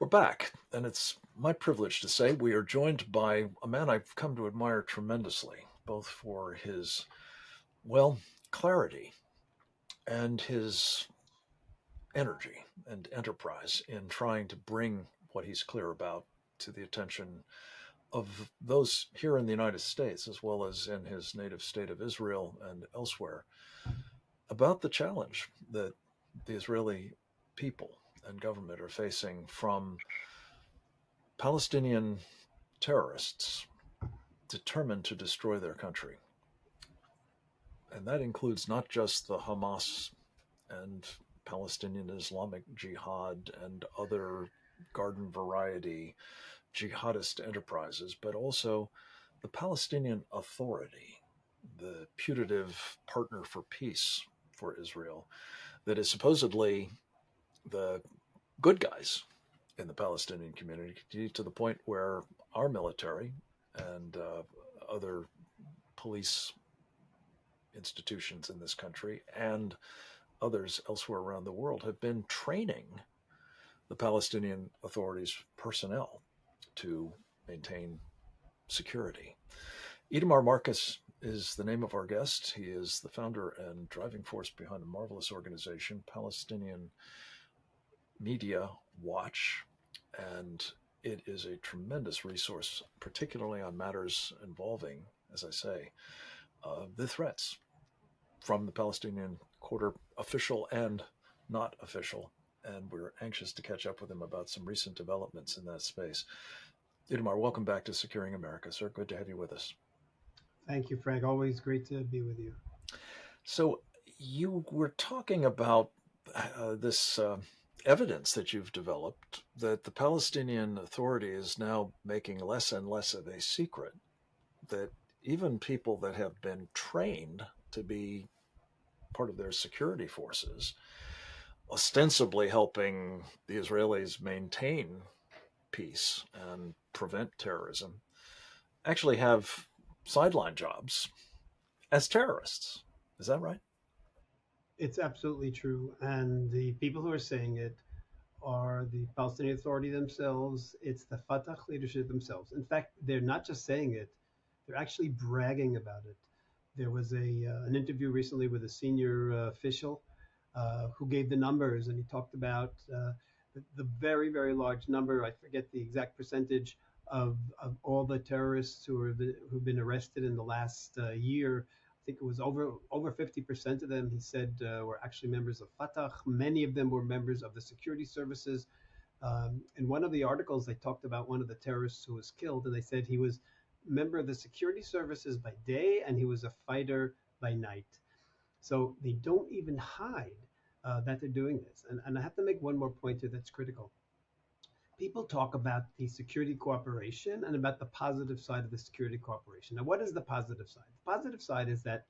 We're back, and it's my privilege to say we are joined by a man I've come to admire tremendously, both for his, well, clarity and his energy and enterprise in trying to bring what he's clear about to the attention of those here in the United States, as well as in his native state of Israel and elsewhere, about the challenge that the Israeli people and government are facing from Palestinian terrorists determined to destroy their country. And that includes not just the Hamas and Palestinian Islamic Jihad and other garden variety jihadist enterprises, but also the Palestinian Authority, the putative partner for peace for Israel, that is supposedly the good guys in the Palestinian community, to the point where our military and other police institutions in this country and others elsewhere around the world have been training the Palestinian Authority's personnel to maintain security. Itamar Marcus is the name of our guest. He is the founder and driving force behind a marvelous organization, Palestinian Media Watch, and it is a tremendous resource, particularly on matters involving, as I say, the threats from the Palestinian Quarter, official and not official. And we're anxious to catch up with him about some recent developments in that space. Itamar, welcome back to Securing America, sir. Good to have you with us. Thank you, Frank. Always great to be with you. So you were talking about this evidence that you've developed that the Palestinian Authority is now making less and less of a secret, that even people that have been trained to be part of their security forces, ostensibly helping the Israelis maintain peace and prevent terrorism, actually have sideline jobs as terrorists. Is that right? It's absolutely true. And the people who are saying it are the Palestinian Authority themselves, it's the Fatah leadership themselves. In fact, they're not just saying it, they're actually bragging about it. There was an interview recently with a senior official who gave the numbers, and he talked about the very, very large number. I forget the exact percentage of all the terrorists who've been arrested in the last year. I think it was over 50% of them. He said were actually members of Fatah. Many of them were members of the security services. In one of the articles, they talked about one of the terrorists who was killed, and they said he was a member of the security services by day and he was a fighter by night. So they don't even hide that they're doing this. And I have to make one more point here that's critical. People talk about the security cooperation and about the positive side of the security cooperation. Now, what is the positive side? The positive side is that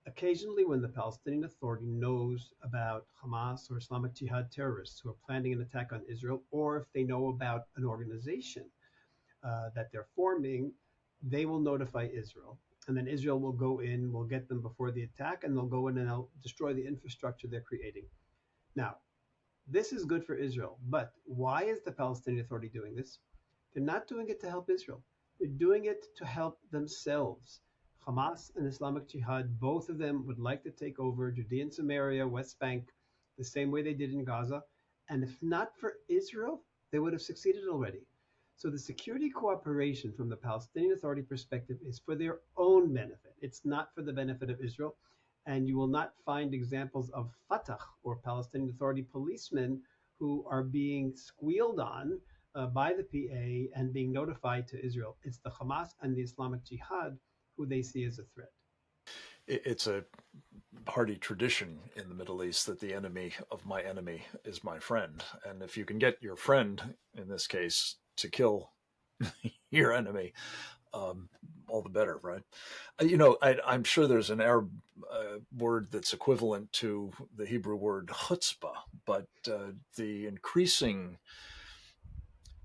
occasionally when the Palestinian Authority knows about Hamas or Islamic Jihad terrorists who are planning an attack on Israel, or if they know about an organization that they're forming, they will notify Israel. And then Israel will go in, will get them before the attack, and they'll go in and they'll destroy the infrastructure they're creating. Now, this is good for Israel, but why is the Palestinian Authority doing this? They're not doing it to help Israel. They're doing it to help themselves. Hamas and Islamic Jihad, both of them would like to take over Judea and Samaria, West Bank, the same way they did in Gaza. And if not for Israel, they would have succeeded already. So the security cooperation from the Palestinian Authority perspective is for their own benefit. It's not for the benefit of Israel. And you will not find examples of Fatah or Palestinian Authority policemen who are being squealed on by the PA and being notified to Israel. It's the Hamas and the Islamic Jihad who they see as a threat. It's a hearty tradition in the Middle East that the enemy of my enemy is my friend. And if you can get your friend, in this case, to kill your enemy, all the better, right? I'm sure there's an Arab word that's equivalent to the Hebrew word chutzpah, but the increasing,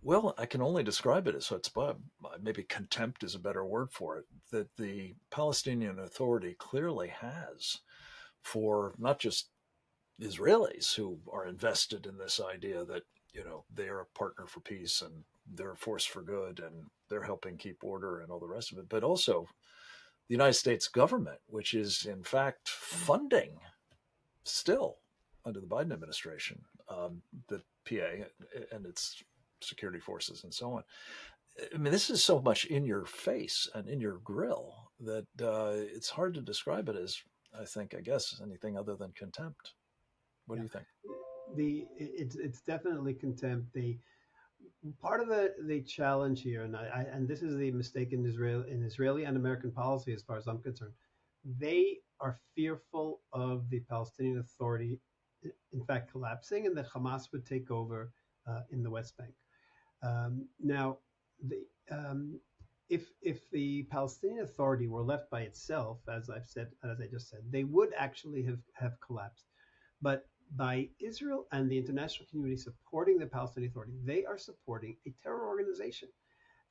well, I can only describe it as chutzpah. Maybe contempt is a better word for it, that the Palestinian Authority clearly has for not just Israelis who are invested in this idea that they're a partner for peace and they're a force for good and they're helping keep order and all the rest of it. But also the United States government, which is in fact funding still under the Biden administration, the PA and its security forces and so on. I mean, this is so much in your face and in your grill that it's hard to describe it as, I guess, anything other than contempt. What do Yeah, you think? it's definitely contempt. The part of the challenge here, and this is the mistake in Israeli and American policy, as far as I'm concerned. They are fearful of the Palestinian Authority, in fact, collapsing, and that Hamas would take over in the West Bank. Now, the if the Palestinian Authority were left by itself, as I've said, as I just said, they would actually have collapsed. But by Israel and the international community supporting the Palestinian Authority, they are supporting a terror organization.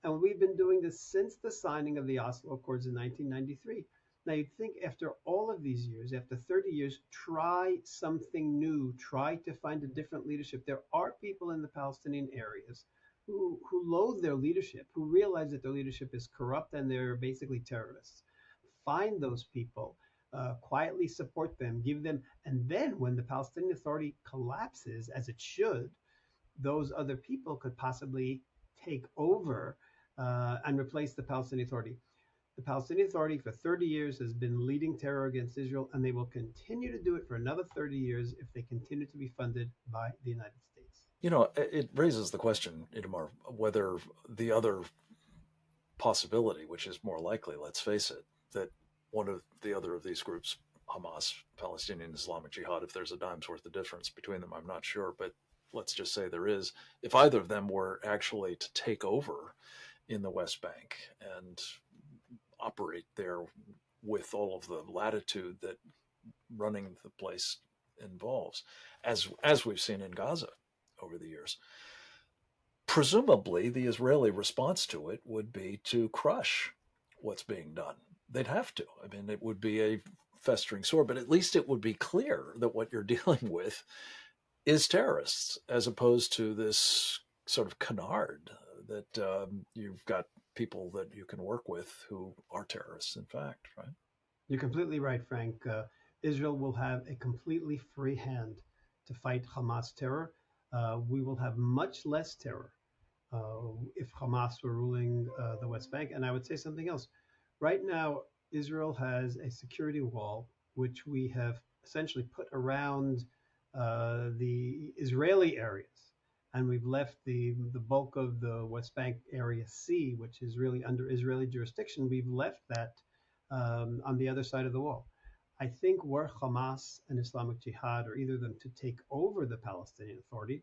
And we've been doing this since the signing of the Oslo Accords in 1993. Now, you'd think after all of these years, after 30 years, try something new, try to find a different leadership. There are people in the Palestinian areas who loathe their leadership, who realize that their leadership is corrupt and they're basically terrorists. Find those people, quietly support them, give them, and then when the Palestinian Authority collapses, as it should, those other people could possibly take over and replace the Palestinian Authority. The Palestinian Authority for 30 years has been leading terror against Israel, and they will continue to do it for another 30 years if they continue to be funded by the United States. It raises the question, Itamar, whether the other possibility, which is more likely, let's face it, that one of the other of these groups, Hamas, Palestinian Islamic Jihad, if there's a dime's worth of difference between them, I'm not sure, but let's just say there is. If either of them were actually to take over in the West Bank and operate there with all of the latitude that running the place involves, as we've seen in Gaza over the years, presumably the Israeli response to it would be to crush what's being done. They'd have to. I mean, it would be a festering sore, but at least it would be clear that what you're dealing with is terrorists, as opposed to this sort of canard that you've got people that you can work with who are terrorists, in fact, right? You're completely right, Frank. Israel will have a completely free hand to fight Hamas terror. We will have much less terror if Hamas were ruling the West Bank. And I would say something else. Right now, Israel has a security wall which we have essentially put around the Israeli areas. And we've left the bulk of the West Bank area C, which is really under Israeli jurisdiction. We've left that on the other side of the wall. I think were Hamas and Islamic Jihad, or either of them, to take over the Palestinian Authority,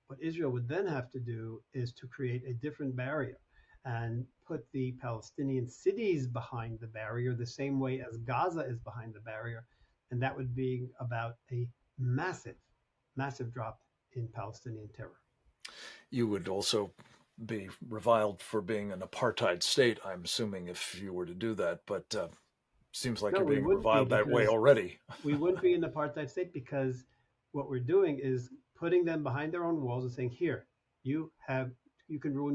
what Israel would then have to do is to create a different barrier and put the Palestinian cities behind the barrier the same way as Gaza is behind the barrier. And that would be about a massive, massive drop in Palestinian terror. You would also be reviled for being an apartheid state, I'm assuming, if you were to do that, but seems like No, you're we being wouldn't be reviled that way because already. we wouldn't be an apartheid state because what we're doing is putting them behind their own walls and saying, "Here, you have, you can rule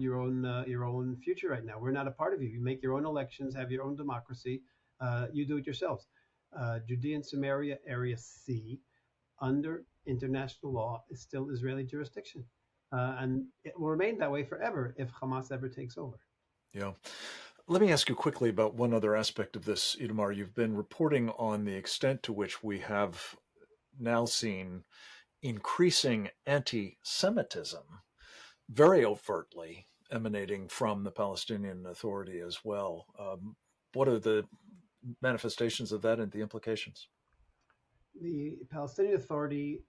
your own future right now. We're not a part of you. You make your own elections, have your own democracy. You do it yourselves." Judea and Samaria, Area C, under international law, is still Israeli jurisdiction, and it will remain that way forever if Hamas ever takes over. Yeah. Let me ask you quickly about one other aspect of this, Itamar. You've been reporting on the extent to which we have now seen increasing anti Semitism, very overtly emanating from the Palestinian Authority as well. What are the manifestations of that and the implications? The Palestinian Authority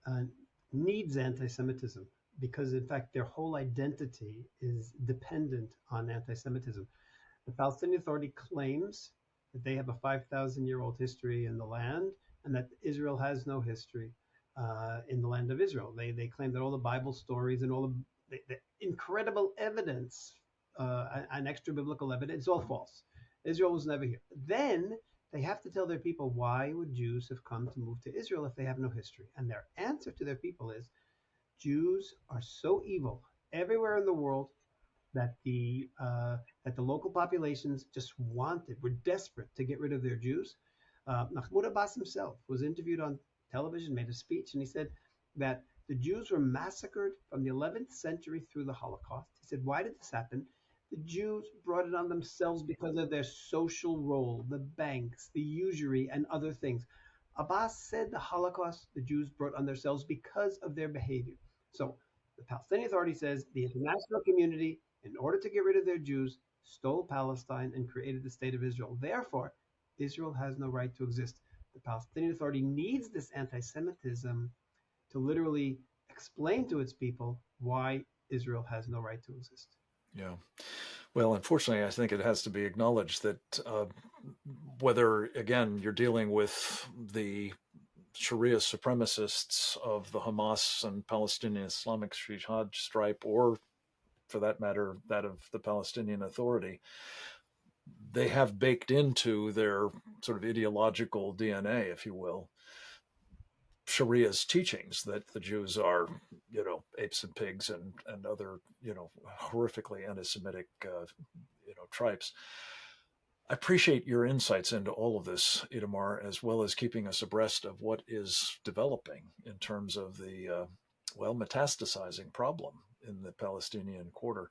needs anti-Semitism because, in fact, their whole identity is dependent on anti-Semitism. The Palestinian Authority claims that they have a 5,000-year-old history in the land and that Israel has no history in the land of Israel. They claim that all the Bible stories and all the incredible evidence and extra biblical evidence is all false. Israel was never here. Then they have to tell their people, why would Jews have come to move to Israel if they have no history? And their answer to their people is, Jews are so evil everywhere in the world that the local populations just were desperate to get rid of their Jews. Mahmoud Abbas himself was interviewed on television, made a speech, and he said that the Jews were massacred from the 11th century through the Holocaust. He said, why did this happen? The Jews brought it on themselves because of their social role, the banks, the usury, and other things. Abbas said the Holocaust the Jews brought on themselves because of their behavior. So the Palestinian Authority says the international community, in order to get rid of their Jews, stole Palestine and created the state of Israel. Therefore, Israel has no right to exist. The Palestinian Authority needs this anti Semitism to literally explain to its people why Israel has no right to exist. Yeah. Well, unfortunately, I think it has to be acknowledged that whether, again, you're dealing with the Sharia supremacists of the Hamas and Palestinian Islamic Jihad stripe, or for that matter, that of the Palestinian Authority, they have baked into their sort of ideological DNA, if you will, Sharia's teachings that the Jews are, apes and pigs and other, horrifically anti-Semitic, tribes. I appreciate your insights into all of this, Itamar, as well as keeping us abreast of what is developing in terms of the, metastasizing problem in the Palestinian quarter.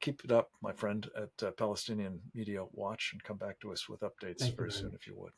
Keep it up, my friend, at Palestinian Media Watch, and come back to us with updates Thank you very very soon much. if you would.